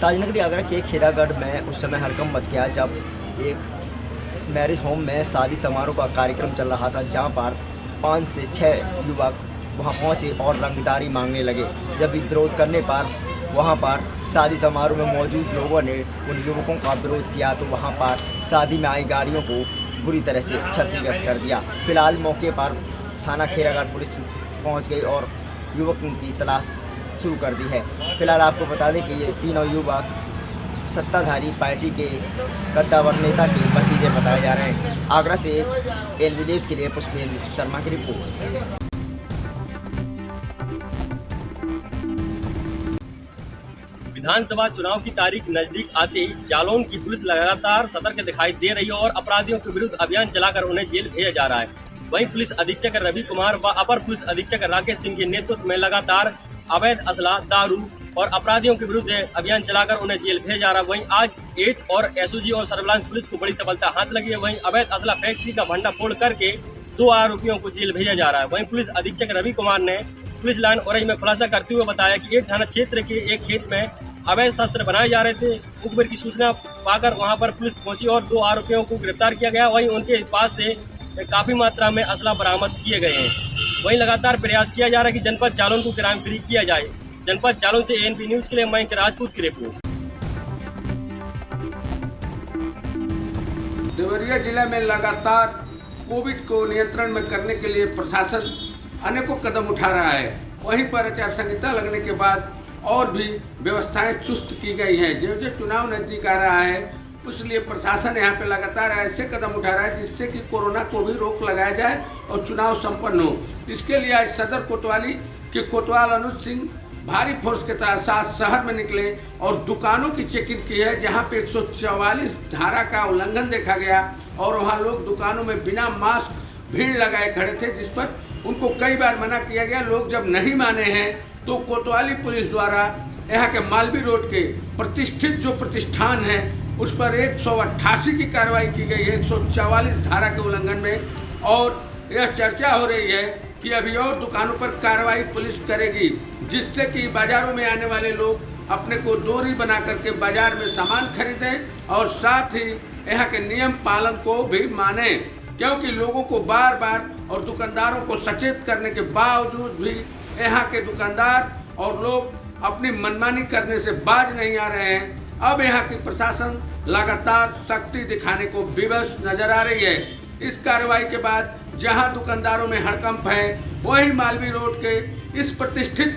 ताजनगरी आगरा के खीरागढ़ में उस समय हड़कंप मच गया जब एक मैरिज होम में शादी समारोह का कार्यक्रम चल रहा था, जहां पर 5 से 6 युवक वहां पहुंचे और रंगदारी मांगने लगे। जब विरोध करने पर वहां पर शादी समारोह में मौजूद लोगों ने उन युवकों का विरोध किया तो वहां पर शादी में आई गाड़ियों को बुरी तरह से क्षतिग्रस्त कर दिया। फिलहाल मौके पर थाना खीरागढ़ पुलिस पहुँच गई और युवकों की तलाश शुरू कर दी है। फिलहाल आपको बता दें कि ये तीनों युवक सत्ताधारी पार्टी के कद्दावर नेता के भतीजे बताए जा रहे हैं। आगरा से एलबी न्यूज़ के लिए पुष्पेंद्र शर्मा की रिपोर्ट। विधानसभा चुनाव की तारीख नजदीक आते ही जालौन की पुलिस लगातार सतर्क दिखाई दे रही है और अपराधियों के विरुद्ध अभियान चलाकर उन्हें जेल भेजा जा रहा है। वहीं पुलिस अधीक्षक रवि कुमार व अपर पुलिस अधीक्षक राकेश सिंह के नेतृत्व में लगातार अवैध असला, दारू और अपराधियों के विरुद्ध अभियान चलाकर उन्हें जेल भेजा जा रहा है। वहीं आज 8 और एसओजी और सर्विलांस पुलिस को बड़ी सफलता हाथ लगी है। वहीं अवैध असला फैक्ट्री का भंडा फोड़ करके 2 आरोपियों को जेल भेजा जा रहा है। वहीं पुलिस अधीक्षक रवि कुमार ने पुलिस लाइन औरई में खुलासा करते हुए बताया कि 8 थाना क्षेत्र के एक खेत में अवैध शस्त्र बनाए जा रहे थे। मुखबिर की सूचना पाकर वहां पर पुलिस पहुंची और 2 आरोपियों को गिरफ्तार किया गया। वहीं उनके पास से काफी मात्रा में असला बरामद किए गए हैं। वहीं लगातार प्रयास किया जा रहा है कि जनपद जालौन को क्राइम फ्री किया जाए। जनपद जालौन से एएनपी न्यूज़ के लिए मयंक राजपूत की रिपोर्ट। देवरिया जिला में लगातार कोविड को नियंत्रण में करने के लिए प्रशासन अनेकों कदम उठा रहा है। वहीं पर आचार संहिता लगने के बाद और भी व्यवस्थाएं चुस्त की गई हैं। जो चुनाव नजदीक आ रहा है इसलिए प्रशासन यहाँ पे लगातार ऐसे कदम उठा रहा है जिससे कि कोरोना को भी रोक लगाया जाए और चुनाव संपन्न हो। इसके लिए आज सदर कोतवाली के कोतवाल अनुज सिंह भारी फोर्स के साथ शहर में निकले और दुकानों की चेकिंग की है, जहाँ पे 144 धारा का उल्लंघन देखा गया और वहाँ लोग दुकानों में बिना मास्क भीड़ लगाए खड़े थे, जिस पर उनको कई बार मना किया गया। लोग जब नहीं माने हैं तो कोतवाली पुलिस द्वारा यहाँ के मालवी रोड के प्रतिष्ठित जो प्रतिष्ठान है उस पर 188 की कार्रवाई की गई है 144 धारा के उल्लंघन में। और यह चर्चा हो रही है कि अभी और दुकानों पर कार्रवाई पुलिस करेगी, जिससे कि बाजारों में आने वाले लोग अपने को दूरी बना करके बाजार में सामान खरीदें और साथ ही यहाँ के नियम पालन को भी माने, क्योंकि लोगों को बार बार और दुकानदारों को सचेत करने के बावजूद भी यहाँ के दुकानदार और लोग अपनी मनमानी करने से बाज नहीं आ रहे हैं। अब यहाँ की प्रशासन लगातार सख्ती दिखाने को विवश नजर आ रही है। इस कार्रवाई के बाद जहां दुकानदारों में हड़कंप है, वही मालवी रोड के इस प्रतिष्ठित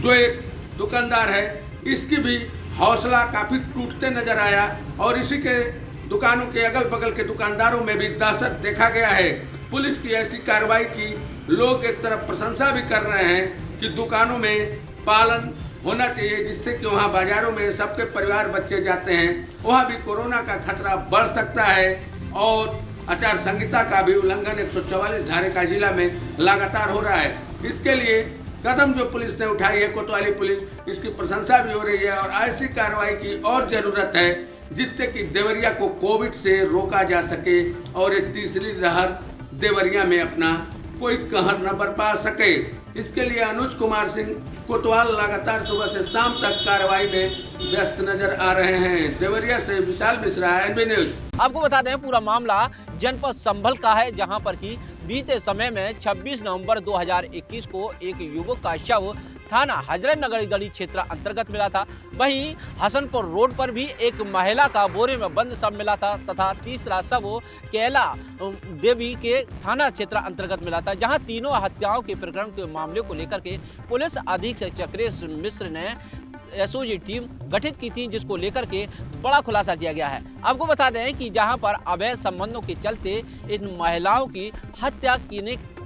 जो एक दुकानदार है इसकी भी हौसला काफी टूटते नजर आया और इसी के दुकानों के अगल बगल के दुकानदारों में भी दहशत देखा गया है। पुलिस की ऐसी कार्रवाई की लोग एक तरफ प्रशंसा भी कर रहे हैं कि दुकानों में पालन होना चाहिए, जिससे कि वहाँ बाजारों में सबके परिवार बच्चे जाते हैं, वहाँ भी कोरोना का खतरा बढ़ सकता है। और आचार संहिता का भी उल्लंघन 144 धारे का जिला में लगातार हो रहा है। इसके लिए कदम जो पुलिस ने उठाई है कोतवाली पुलिस, इसकी प्रशंसा भी हो रही है और ऐसी कार्रवाई की और ज़रूरत है जिससे कि देवरिया को कोविड से रोका जा सके और एक तीसरी लहर देवरिया में अपना कोई कहर न बरपा सके। इसके लिए अनुज कुमार सिंह कोतवाल लगातार सुबह से शाम तक कार्रवाई में व्यस्त नजर आ रहे हैं। देवरिया से विशाल मिश्रा, एनबी न्यूज। आपको बता दें पूरा मामला जनपद संभल का है, जहां पर कि बीते समय में 26 नवंबर 2021 को एक युवक का शव थाना हजरत नगर गली क्षेत्र अंतर्गत मिला था। वहीं हसनपुर रोड पर भी एक महिला का बोरे में बंद शव मिला था तथा तीसरा शव कैला देवी के थाना क्षेत्र अंतर्गत मिला था, जहां तीनों हत्याओं के प्रकरण के मामले को लेकर के पुलिस अधीक्षक चक्रेश मिश्र ने एसओजी टीम गठित की थी, जिसको लेकर के बड़ा खुलासा किया गया है। आपको बता दें कि जहां पर अवैध संबंधों के चलते इन महिलाओं की हत्या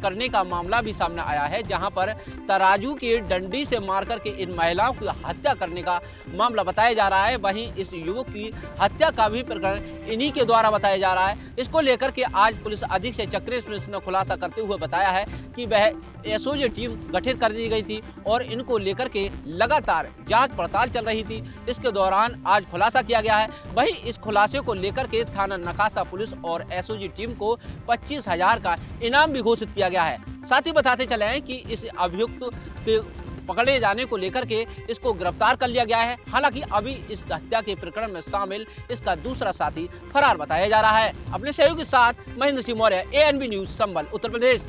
करने का मामला भी सामने आया है, जहां पर तराजू की डंडी से मार करके इन महिलाओं की हत्या करने का मामला बताया जा रहा है। वहीं इस युवक की हत्या का भी प्रकरण इन्हीं के द्वारा बताया जा रहा है। इसको लेकर के आज पुलिस अधीक्षक चक्रेश मिश्र ने खुलासा करते हुए बताया है कि वह एसओजी टीम गठित कर दी गई थी और इनको लेकर के लगातार जांच पड़ताल चल रही थी। इसके दौरान आज खुलासा किया गया है। वहीं इस खुलासे को लेकर के थाना नकाशा पुलिस और एसओजी टीम को 25,000 का इनाम भी घोषित किया गया है। साथ ही बताते चले हैं कि इस अभियुक्त पकड़े जाने को लेकर के इसको गिरफ्तार कर लिया गया है। हालांकि अभी इस हत्या के प्रकरण में शामिल इसका दूसरा साथी फरार बताया जा रहा है। अपने सहयोगी के साथ महेंद्र सिंह मौर्य, ANB न्यूज, संभल, उत्तर प्रदेश।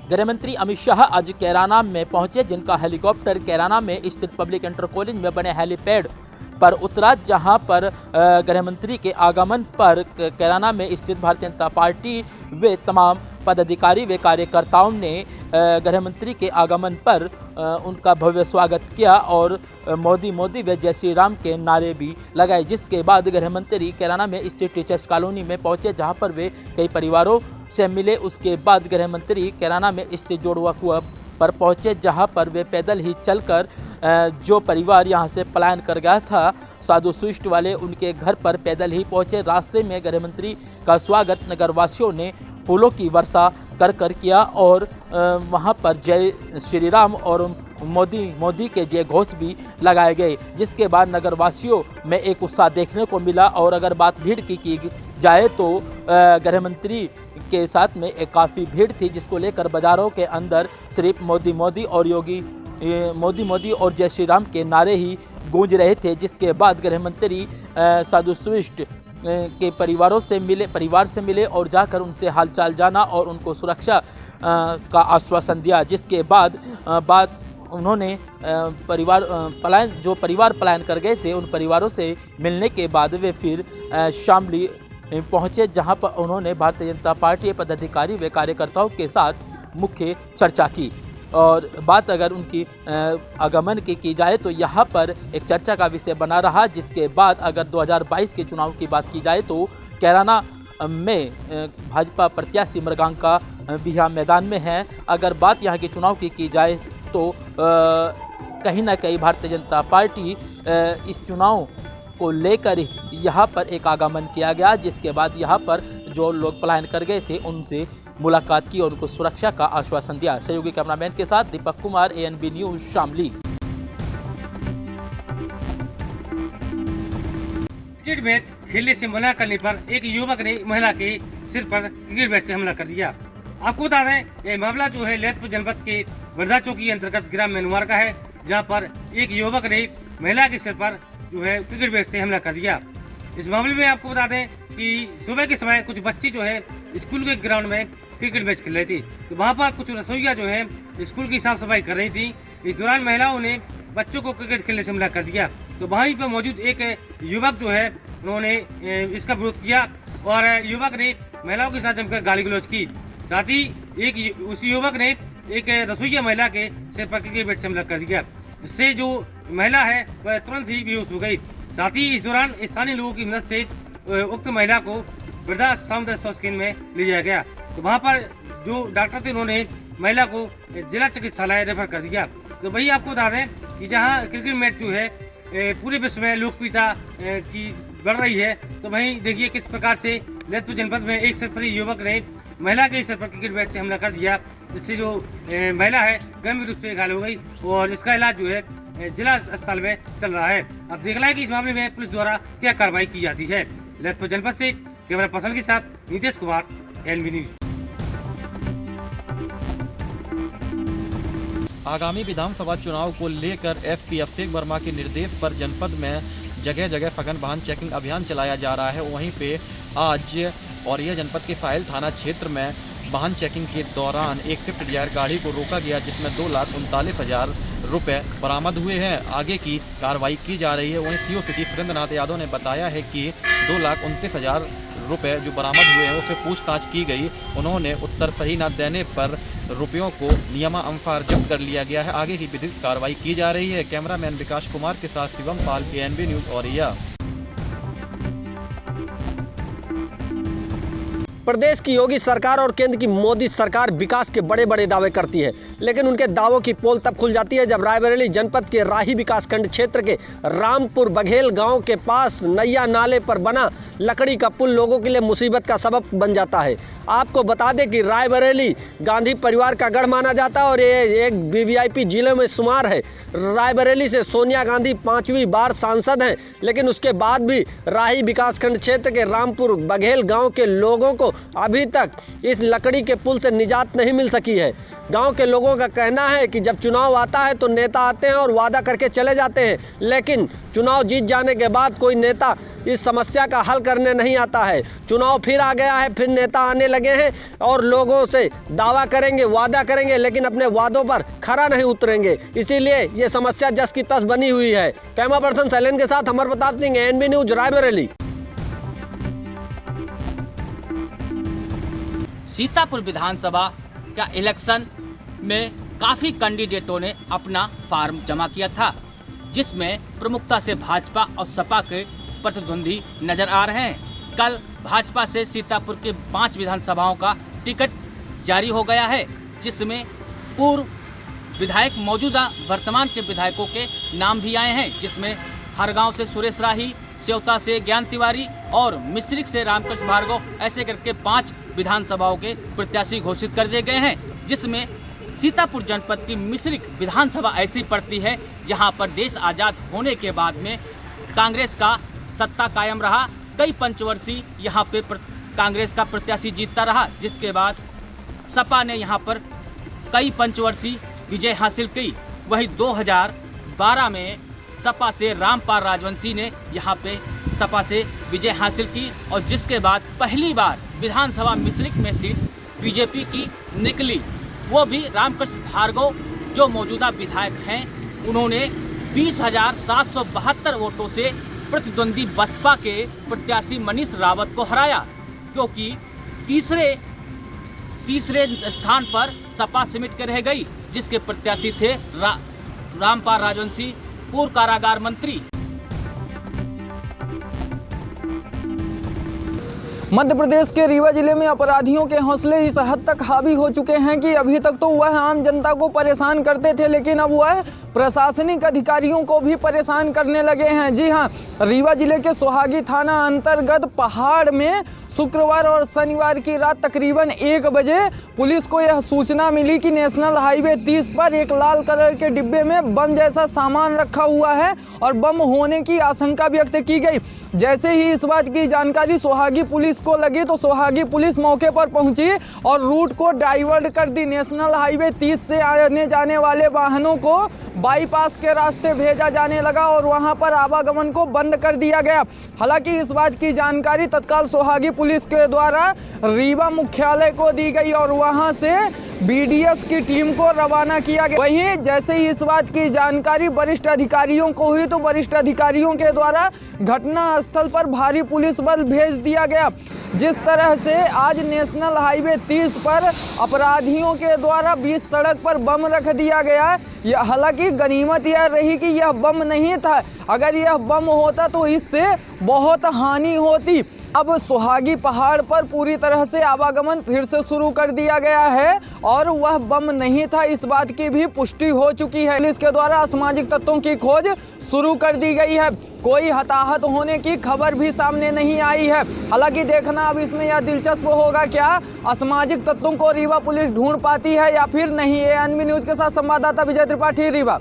गृह मंत्री अमित शाह आज कैराना में पहुंचे, जिनका हेलीकॉप्टर कैराना में स्थित पब्लिक इंटर कॉलेज में बने हेलीपैड पर उतरा, जहां पर गृह मंत्री के आगमन पर कैराना में स्थित भारतीय जनता पार्टी व तमाम पदाधिकारी व कार्यकर्ताओं ने गृह मंत्री के आगमन पर उनका भव्य स्वागत किया और मोदी मोदी व जय श्री राम के नारे भी लगाए। जिसके बाद गृह मंत्री कैराना में स्थित टीचर्स कॉलोनी में पहुंचे, जहां पर वे कई परिवारों से मिले। उसके बाद गृह मंत्री कैराना में स्थित जोड़वा कुआं पर पहुंचे, जहां पर वे पैदल ही चलकर जो परिवार यहां से पलायन कर गया था साधु स्विष्ट वाले, उनके घर पर पैदल ही पहुंचे। रास्ते में गृह मंत्री का स्वागत नगरवासियों ने फूलों की वर्षा कर किया और वहां पर जय श्री राम और मोदी के जय घोष भी लगाए गए। जिसके बाद नगरवासियों में एक उत्साह देखने को मिला। और अगर बात भीड़ की जाए तो गृह मंत्री के साथ में एक काफ़ी भीड़ थी, जिसको लेकर बाजारों के अंदर सिर्फ मोदी मोदी और जय श्री राम के नारे ही गूंज रहे थे। जिसके बाद गृह मंत्री साधु स्विष्ट के परिवार से मिले और जाकर उनसे हालचाल जाना और उनको सुरक्षा का आश्वासन दिया। जिसके बाद उन्होंने परिवार पलायन कर गए थे, उन परिवारों से मिलने के बाद वे फिर शामली पहुंचे, जहां पर उन्होंने भारतीय जनता पार्टी के पदाधिकारी व कार्यकर्ताओं के साथ मुख्य चर्चा की। और बात अगर उनकी आगमन की जाए तो यहाँ पर एक चर्चा का विषय बना रहा। जिसके बाद अगर 2022 के चुनाव की बात की जाए तो कैराना में भाजपा प्रत्याशी मृगांका भी यहाँ मैदान में है। अगर बात यहाँ के चुनाव की जाए तो कहीं ना कहीं भारतीय जनता पार्टी इस चुनाव को लेकर यहाँ पर एक आगमन किया गया। जिसके बाद यहाँ पर जो लोग पलायन कर गए थे उनसे मुलाकात की और उनको सुरक्षा का आश्वासन दिया। सहयोगी कैमरामैन के साथ Deepak Kumar, ANB news, Shamli. Cricket match खेलने से मना करने पर एक युवक ने महिला के सिर पर क्रिकेट बैट से हमला कर दिया। आपको बता दें, यह मामला जो है ललितपुर जनपद के वर्धा चौकी अंतर्गत ग्राम मेनुवार का है, जहां पर एक युवक ने महिला के सिर पर जो है क्रिकेट बैट से हमला कर दिया। इस मामले में आपको बता दें कि सुबह के समय कुछ बच्चे जो है स्कूल के ग्राउंड में क्रिकेट मैच खेल रही थी, तो वहाँ पर कुछ रसोइया जो है स्कूल की साफ सफाई कर रही थी। इस दौरान महिलाओं ने बच्चों को क्रिकेट खेलने से हमला कर दिया। तो वहीं पर मौजूद एक युवक जो है उन्होंने इसका विरोध किया और युवक ने महिलाओं के साथ जमकर गाली गलौज की। साथ ही उस युवक ने एक रसोइया महिला के सिर पर क्रिकेट बैट से हमला कर दिया, जिससे जो महिला है वह तुरंत ही बेहोश हो गई। साथ ही इस दौरान स्थानीय लोगों की मदद से उक्त महिला को वृद्धा सामुदायिक स्वास्थ्य केंद्र में ले जाया गया। तो वहाँ पर जो डॉक्टर थे उन्होंने महिला को जिला चिकित्सालय रेफर कर दिया। तो वही आपको बता दें कि जहाँ क्रिकेट मैच जो है पूरे विश्व में लोकप्रियता की बढ़ रही है, तो वहीं देखिए किस प्रकार से ललितपुर जनपद में एक सरपरी युवक ने महिला के सिर पर क्रिकेट बैट से हमला कर दिया, जिससे जो महिला है गंभीर रूप से घायल हो गई और इसका इलाज जो है जिला अस्पताल में चल रहा है। अब देखना है कि इस मामले में पुलिस द्वारा क्या कार्रवाई की जाती है। ललितपुर जनपद से कैमरा पर्सन के साथ नीतीश कुमार, ANB न्यूज। आगामी विधानसभा चुनाव को लेकर SP अभिषेक वर्मा के निर्देश पर जनपद में जगह जगह सघन वाहन चेकिंग अभियान चलाया जा रहा है। वहीं पे आज औरैया जनपद के फाइल थाना क्षेत्र में वाहन चेकिंग के दौरान एक स्विफ्ट डिजायर गाड़ी को रोका गया, जिसमें 2,39,000 रुपये बरामद हुए हैं। आगे की कार्रवाई की जा रही है। वहीं CO सिटी सुरेंद्रनाथ यादव ने बताया है कि 2,29,000 रुपये जो बरामद हुए हैं उससे पूछताछ की गई। उन्होंने उत्तर सही न देने पर रुपयों को नियमानुसार जब्त कर लिया गया है। आगे की विधिक कार्रवाई की जा रही है। कैमरामैन विकास कुमार के साथ शिवम पाल, ANB न्यूज, औरैया। प्रदेश की योगी सरकार और केंद्र की मोदी सरकार विकास के बड़े बड़े दावे करती है, लेकिन उनके दावों की पोल तब खुल जाती है जब रायबरेली जनपद के राही विकासखंड क्षेत्र के रामपुर बघेल गांव के पास नैया नाले पर बना लकड़ी का पुल लोगों के लिए मुसीबत का सबब बन जाता है। आपको बता दें कि रायबरेली गांधी परिवार का गढ़ माना जाता है और ये एक VVIP जिले में शुमार है। रायबरेली से सोनिया गांधी 5वीं बार सांसद हैं, लेकिन उसके बाद भी राही विकासखंड क्षेत्र के रामपुर बघेल गांव के लोगों को अभी तक इस लकड़ी के पुल से निजात नहीं मिल सकी है। गांव के लोगों का कहना है कि जब चुनाव आता है तो नेता आते हैं और वादा करके चले जाते हैं, लेकिन चुनाव जीत जाने के बाद कोई नेता इस समस्या का हल करने नहीं आता है। चुनाव फिर आ गया है, फिर नेता आने लगे हैं और लोगों से दावा करेंगे, वादा करेंगे, लेकिन अपने वादों पर खरा नहीं उतरेंगे। इसीलिए ये समस्या जस की तस बनी हुई है। कैमरा पर्सन शैलेंद्र के साथ अमर प्रताप सिंह, एएनबी न्यूज, रायबरेली। सीतापुर विधानसभा का इलेक्शन में काफ़ी कैंडिडेटों ने अपना फार्म जमा किया था, जिसमें प्रमुखता से भाजपा और सपा के प्रतिद्वंदी नजर आ रहे हैं। कल भाजपा से सीतापुर के 5 विधानसभाओं का टिकट जारी हो गया है, जिसमें पूर्व विधायक मौजूदा वर्तमान के विधायकों के नाम भी आए हैं, जिसमें हरगांव से सुरेश राही, सेवता से ज्ञान तिवारी और मिश्रिक से रामकृष्ण भार्गव, ऐसे करके 5 विधानसभाओं के प्रत्याशी घोषित कर दिए गए हैं। जिसमें सीतापुर जनपद की मिश्रिक विधानसभा ऐसी पड़ती है जहां पर देश आज़ाद होने के बाद में कांग्रेस का सत्ता कायम रहा। कई पंचवर्षीय यहाँ पे कांग्रेस का प्रत्याशी जीतता रहा, जिसके बाद सपा ने यहाँ पर कई पंचवर्षीय विजय हासिल की। वही 2012 में सपा से रामपाल राजवंशी ने यहाँ पे सपा से विजय हासिल की और जिसके बाद पहली बार विधानसभा मिश्रिक में सीट बीजेपी की निकली। वो भी रामकृष्ण भार्गव जो मौजूदा विधायक हैं, उन्होंने 20,772 वोटों से प्रतिद्वंदी बसपा के प्रत्याशी मनीष रावत को हराया, क्योंकि तीसरे स्थान पर सपा सिमट कर रह गई, जिसके प्रत्याशी थे रामपाल राजवंशी, पूर्व कारागार मंत्री। मध्य प्रदेश के रीवा जिले में अपराधियों के हौसले इस हद तक हावी हो चुके हैं कि अभी तक तो वह आम जनता को परेशान करते थे, लेकिन अब वह प्रशासनिक अधिकारियों को भी परेशान करने लगे हैं। जी हां, रीवा जिले के सोहागी थाना अंतर्गत पहाड़ में शुक्रवार और शनिवार की रात तकरीबन 1 बजे पुलिस को यह सूचना मिली कि नेशनल हाईवे 30 पर एक लाल कलर के डिब्बे में बम जैसा सामान रखा हुआ है और बम होने की आशंका व्यक्त की गई। जैसे ही इस बात की जानकारी सोहागी पुलिस को लगी तो सोहागी पुलिस मौके पर पहुंची और रूट को डाइवर्ट कर दी। नेशनल हाईवे 30 से आने जाने वाले वाहनों को बाईपास के रास्ते भेजा जाने लगा और वहां पर आवागमन को बंद कर दिया गया। हालांकि इस बात की जानकारी तत्काल सोहागी पुलिस के द्वारा रीवा मुख्यालय को दी गई और वहां से बीडीएस की टीम को रवाना किया गया। वहीं जैसे ही इस बात की जानकारी वरिष्ठ अधिकारियों को हुई तो वरिष्ठ अधिकारियों के द्वारा घटना स्थल पर भारी पुलिस बल भेज दिया गया। जिस तरह से आज नेशनल हाईवे 30 पर अपराधियों के द्वारा बीच सड़क पर बम रख दिया गया, हालांकि गनीमत यह रही कि यह बम नहीं था। अगर यह बम होता तो इससे बहुत हानि होती। अब सोहागी पहाड़ पर पूरी तरह से आवागमन फिर से शुरू कर दिया गया है और वह बम नहीं था, इस बात की भी पुष्टि हो चुकी है। पुलिस के द्वारा असामाजिक तत्वों की खोज शुरू कर दी गई है। कोई हताहत होने की खबर भी सामने नहीं आई है। हालांकि देखना अब इसमें यह दिलचस्प होगा क्या असामाजिक तत्वों को रीवा पुलिस ढूंढ पाती है या फिर नहीं। एएनबी न्यूज के साथ संवाददाता विजय त्रिपाठी, रीवा।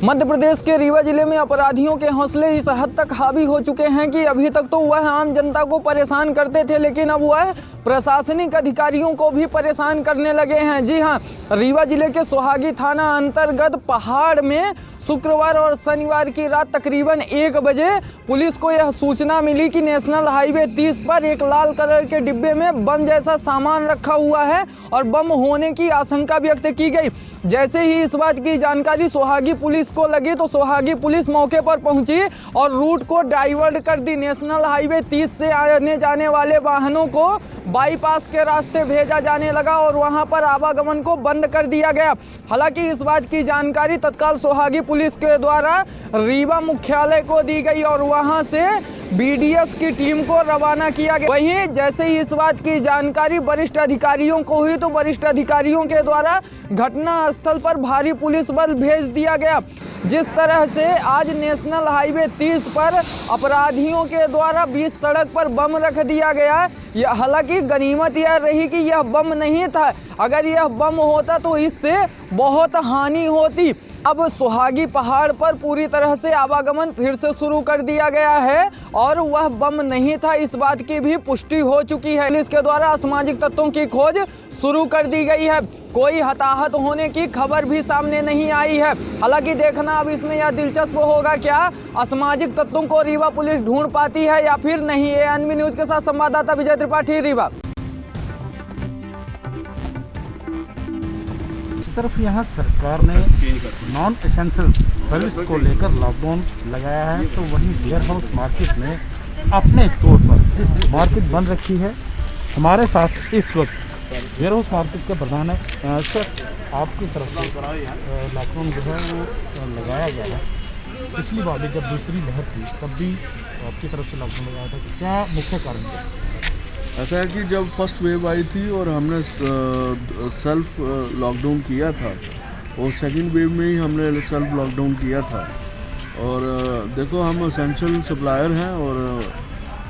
मध्य प्रदेश के रीवा जिले में अपराधियों के हौसले इस हद तक हावी हो चुके हैं कि अभी तक तो वह आम जनता को परेशान करते थे, लेकिन अब वह प्रशासनिक अधिकारियों को भी परेशान करने लगे हैं। जी हां, रीवा जिले के सोहागी थाना अंतर्गत पहाड़ में शुक्रवार और शनिवार की रात तकरीबन 1 बजे पुलिस को यह सूचना मिली कि नेशनल हाईवे 30 पर एक लाल कलर के डिब्बे में बम जैसा सामान रखा हुआ है और बम होने की आशंका व्यक्त की गई। जैसे ही इस बात की जानकारी सोहागी पुलिस को लगी तो सोहागी पुलिस मौके पर पहुंची और रूट को डाइवर्ट कर दी। नेशनल हाईवे 30 से आने जाने वाले वाहनों को बाईपास के रास्ते भेजा जाने लगा और वहां पर आवागमन को बंद कर दिया गया। हालांकि इस बात की जानकारी तत्काल सोहागी पुलिस के द्वारा रीवा मुख्यालय को दी गई और वहां से बीडीएस की टीम को रवाना किया गया। वहीं जैसे ही इस बात की जानकारी वरिष्ठ अधिकारियों को हुई तो वरिष्ठ अधिकारियों के द्वारा घटना स्थल पर भारी पुलिस बल भेज दिया गया। जिस तरह से आज नेशनल हाईवे 30 पर अपराधियों के द्वारा बीच सड़क पर बम रख दिया गया, हालांकि गनीमत यह रही कि यह बम नहीं था। अगर यह बम होता तो इससे बहुत हानि होती। अब सुहागी पहाड़ पर पूरी तरह से आवागमन फिर से शुरू कर दिया गया है और वह बम नहीं था, इस बात की भी पुष्टि हो चुकी है। पुलिस के द्वारा असामाजिक तत्वों की खोज शुरू कर दी गई है। कोई हताहत होने की खबर भी सामने नहीं आई है। हालांकि देखना अब इसमें यह दिलचस्प होगा क्या असामाजिक तत्वों को रीवा पुलिस ढूंढ पाती है या फिर नहीं। एएनबी न्यूज के साथ संवाददाता विजय त्रिपाठी, रीवा। तरफ यहाँ सरकार ने नॉन एसेंशियल सर्विस को लेकर लॉकडाउन लगाया है, तो वहीं वेयर हाउस मार्केट में अपने तौर पर मार्केट बंद रखी है। हमारे साथ इस वक्त वेयर हाउस मार्केट के प्रधान है। सर, आपकी तरफ से लॉकडाउन जो है वो लगाया गया है। पिछली बार भी जब दूसरी लहर थी तब भी आपकी तरफ से लॉकडाउन लगाया था, क्या मुख्य कारण था? ऐसा है कि जब फर्स्ट वेव आई थी और हमने सेल्फ लॉकडाउन किया था और सेकंड वेव में ही हमने सेल्फ लॉकडाउन किया था। और देखो, हम एसेंशियल सप्लायर हैं और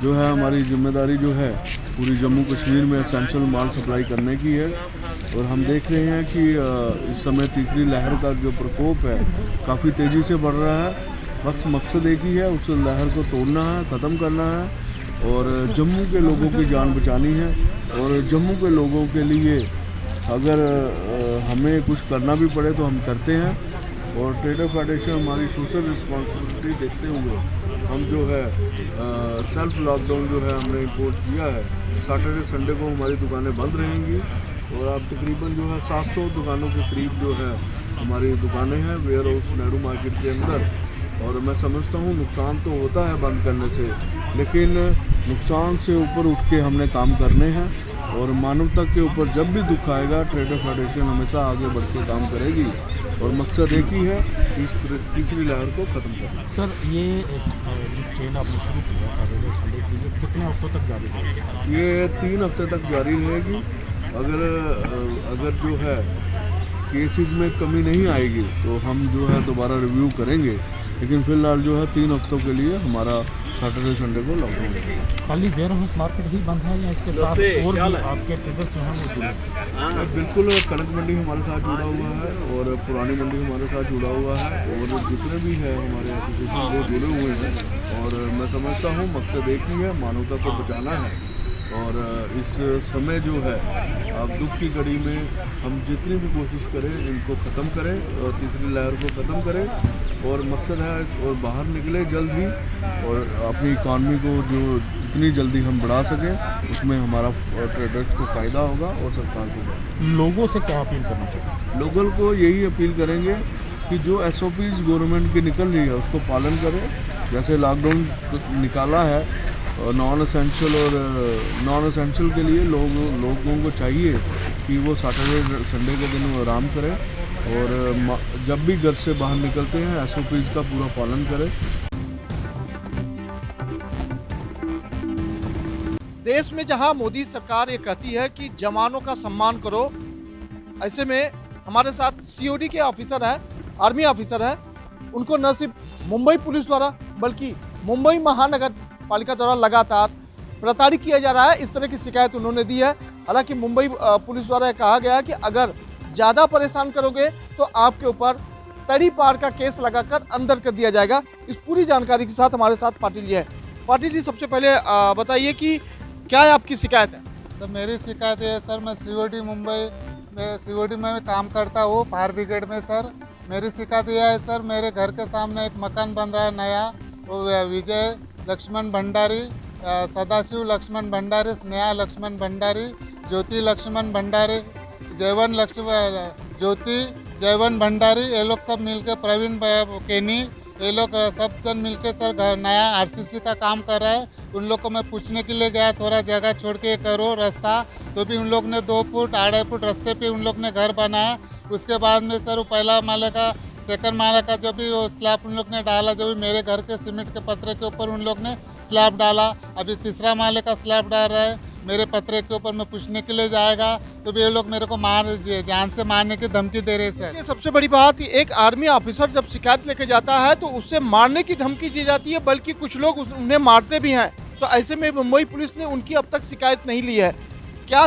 जो है हमारी जिम्मेदारी जो है पूरी जम्मू कश्मीर में एसेंशियल माल सप्लाई करने की है। और हम देख रहे हैं कि इस समय तीसरी लहर का जो प्रकोप है काफ़ी तेज़ी से बढ़ रहा है। बस मकसद एक ही है, उस लहर को तोड़ना है, ख़त्म करना है और जम्मू के लोगों की जान बचानी है। और जम्मू के लोगों के लिए अगर हमें कुछ करना भी पड़े तो हम करते हैं। और ट्रेडर फेडरेशन हमारी सोशल रिस्पॉन्सिबिलिटी देखते हुए हम जो है सेल्फ लॉकडाउन जो है हमने इम्पोज किया है। सैटरडे संडे को हमारी दुकानें बंद रहेंगी और अब तकरीबन जो है 700 दुकानों के करीब जो है हमारी दुकानें हैं वेयर हाउस नेहरू मार्केट के अंदर। और मैं समझता हूँ नुकसान तो होता है बंद करने से, लेकिन नुकसान से ऊपर उठ के हमने काम करने हैं। और मानवता के ऊपर जब भी दुख आएगा ट्रेडर फेडरेशन हमेशा आगे बढ़ के काम करेगी और मकसद एक ही है, तीसरी लहर को ख़त्म करना। सर, ये ट्रेन आपने शुरू किया सैटरडे संडे की, कितने हफ्तों तक जारी रहेगी? ये 3 हफ्ते तक जारी रहेगी। अगर जो है केसेस में कमी नहीं आएगी तो हम जो है दोबारा रिव्यू करेंगे, लेकिन फिलहाल जो है 3 हफ्तों के लिए हमारा सैटरडे संडे को लॉकडाउन है। खाली वेयर हाउस मार्केट ही बंद है या इसके साथ और भी आपके ट्रेडर्स जो हैं वो जुड़े? बिल्कुल, कनक मंडी हमारे साथ जुड़ा हुआ है और पुरानी मंडी हमारे साथ जुड़ा हुआ है और जितने भी है हमारे एसोसिएशन वो जुड़े हुए हैं। और मैं समझता हूँ मकसद एक ही है, मानवता को बचाना है। और इस समय जो है अब दुख की घड़ी में हम जितनी भी कोशिश करें इनको ख़त्म करें और तीसरी लहर को ख़त्म करें। और मकसद है और बाहर निकले जल्द ही और अपनी इकॉनमी को जो जितनी जल्दी हम बढ़ा सकें उसमें हमारा ट्रेडर्स को फ़ायदा होगा और सरकार को। लोगों से क्या अपील करना चाहिए? लोगों को यही अपील करेंगे कि जो SOPs गवर्नमेंट की निकल रही है उसको पालन करें। जैसे लॉकडाउन निकाला है नॉन एसेंशियल के लिए लोगों को चाहिए कि वो सैटरडे संडे के दिन वो आराम करें और जब भी घर से बाहर निकलते हैं SOPs का पूरा पालन करें। देश में जहां मोदी सरकार ये कहती है कि जवानों का सम्मान करो, ऐसे में हमारे साथ COD के ऑफिसर हैं, आर्मी ऑफिसर हैं। उनको न सिर्फ मुंबई पुलिस द्वारा बल्कि मुंबई महानगर पालिका द्वारा लगातार प्रताड़ित किया जा रहा है, इस तरह की शिकायत उन्होंने दी है। हालांकि मुंबई पुलिस द्वारा कहा गया है कि अगर ज़्यादा परेशान करोगे तो आपके ऊपर तड़ी पार का केस लगाकर अंदर कर दिया जाएगा। इस पूरी जानकारी के साथ हमारे साथ पाटिल जी है। पाटिल जी, सबसे पहले बताइए कि क्या आपकी शिकायत है? सर, मेरी शिकायत है सर, मैं COD में काम करता हूँ, फायर ब्रिगेड में। सर, मेरी शिकायत यह है सर, मेरे घर के सामने एक मकान बन रहा है नया, वो विजय लक्ष्मण भंडारी, सदाशिव लक्ष्मण भंडारी, स्नेहा लक्ष्मण भंडारी, ज्योति लक्ष्मण भंडारी, ज्योति जयवन भंडारी, ये लोग सब मिलकर, प्रवीण केनी, ये लोग सब जन मिलकर सर घर नया RCC का काम कर रहा है। उन लोग को मैं पूछने के लिए गया, थोड़ा जगह छोड़ के करो रास्ता, तो भी उन लोग ने 2 फुट 2.5 फुट रास्ते पे उन लोग ने घर बनाया। उसके बाद में सर वो पहला माले का सेकंड माले का जब भी वो स्लैब उन लोग ने डाला, जब भी मेरे घर के सीमेंट के पत्रे के ऊपर उन लोग ने स्लैब डाला, अभी तीसरा माले का स्लैब डाल रहा है मेरे पत्रे के ऊपर। मैं पूछने के लिए जाएगा तो भी ये लोग मेरे को जान से मारने की धमकी दे रहे सर। ये सबसे बड़ी बात, एक आर्मी ऑफिसर जब शिकायत लेके जाता है तो उससे मारने की धमकी दी जाती है, बल्कि कुछ लोग उन्हें मारते भी हैं। तो ऐसे में मुंबई पुलिस ने उनकी अब तक शिकायत नहीं ली है। क्या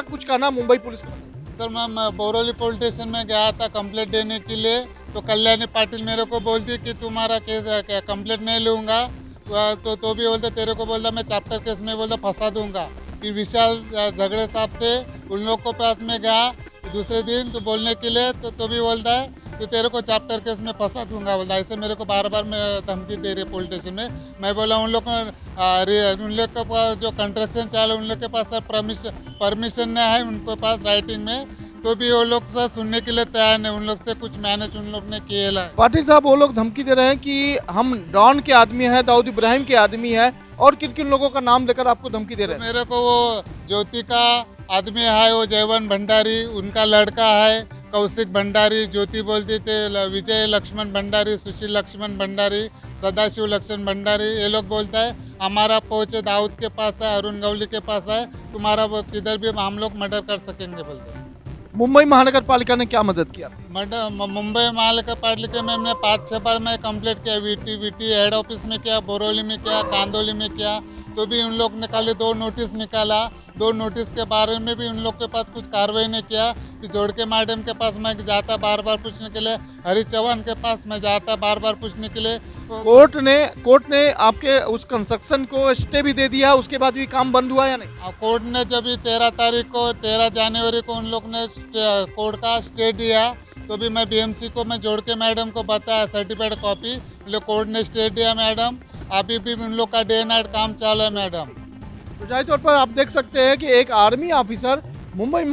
कुछ कहना मुंबई पुलिस का? सर, मैं बोरोली पुलिस स्टेशन में गया था कंप्लेंट देने के लिए, तो कल्याणी पाटिल मेरे को बोलती कि तुम्हारा केस कंप्लेंट नहीं लूँगा, तो भी बोलते तेरे को बोलता मैं चैप्टर केस में बोलता फंसा दूंगा। फिर विशाल झगड़े साहब थे, उन लोग को पास में गया दूसरे दिन तो बोलने के लिए, तो भी बोलता है कि तेरे को चैप्टर केस में फंसा दूंगा बोलता है। ऐसे मेरे को बार बार मैं धमकी दे रही है पुलिस स्टेशन में। मैं बोला उन लोग का जो कंस्ट्रक्शन चालू उन लोग के पास सर परमिशन नहीं है उनके पास राइटिंग में, तो भी वो लोग सर सुनने के लिए तैयार नहीं। उन लोग से कुछ मैनेज उन लोग ने किए है। पाटिल साहब वो लोग धमकी दे रहे हैं कि हम डॉन के आदमी हैं, दाऊद इब्राहिम के आदमी है, और किन किन लोगों का नाम लेकर आपको धमकी दे रहे हैं? मेरे को वो ज्योति का आदमी है, वो जयवन भंडारी उनका लड़का है, कौशिक भंडारी, ज्योति बोलती थे विजय लक्ष्मण भंडारी, सुशील लक्ष्मण भंडारी, सदाशिव लक्ष्मण भंडारी, ये लोग बोलता है हमारा पहुँच दाऊद के पास है, अरुण गवली के पास है, तुम्हारा वो किधर भी हम लोग मर्डर कर सकेंगे बोलते हैं। मुंबई महानगर पालिका ने क्या मदद किया? मुंबई महानगर पालिका में हमने 5-6 बार मैं कंप्लीट किया, वीटी हेड ऑफिस में किया, बोरोली में किया, कांदोली में किया, तो भी उन लोग ने खाली 2 नोटिस निकाला। 2 नोटिस के बारे में भी उन लोग के पास कुछ कार्रवाई नहीं किया। फिर जोड़के मैडम के पास मैं जाता बार बार पूछने के लिए, हरी चौहान के पास मैं जाता बार बार पूछने के लिए। कोर्ट ने आपके उस कंस्ट्रक्शन को स्टे भी दे दिया, उसके बाद भी काम बंद हुआ या नहीं? कोर्ट ने जब 13 जनवरी को उन लोग ने कोर्ट का स्टे दिया, तो भी मैं बीएमसी को मैं जोड़ के मैडम को बताया सर्टिफाइड कॉपी, कोर्ट ने स्टे दिया मैडम। अभी भी उन लोग का डे नाइट काम चालू है मैडम। तो जाहिर तौर पर आप देख सकते हैं कि एक आर्मी ऑफिसर मुंबई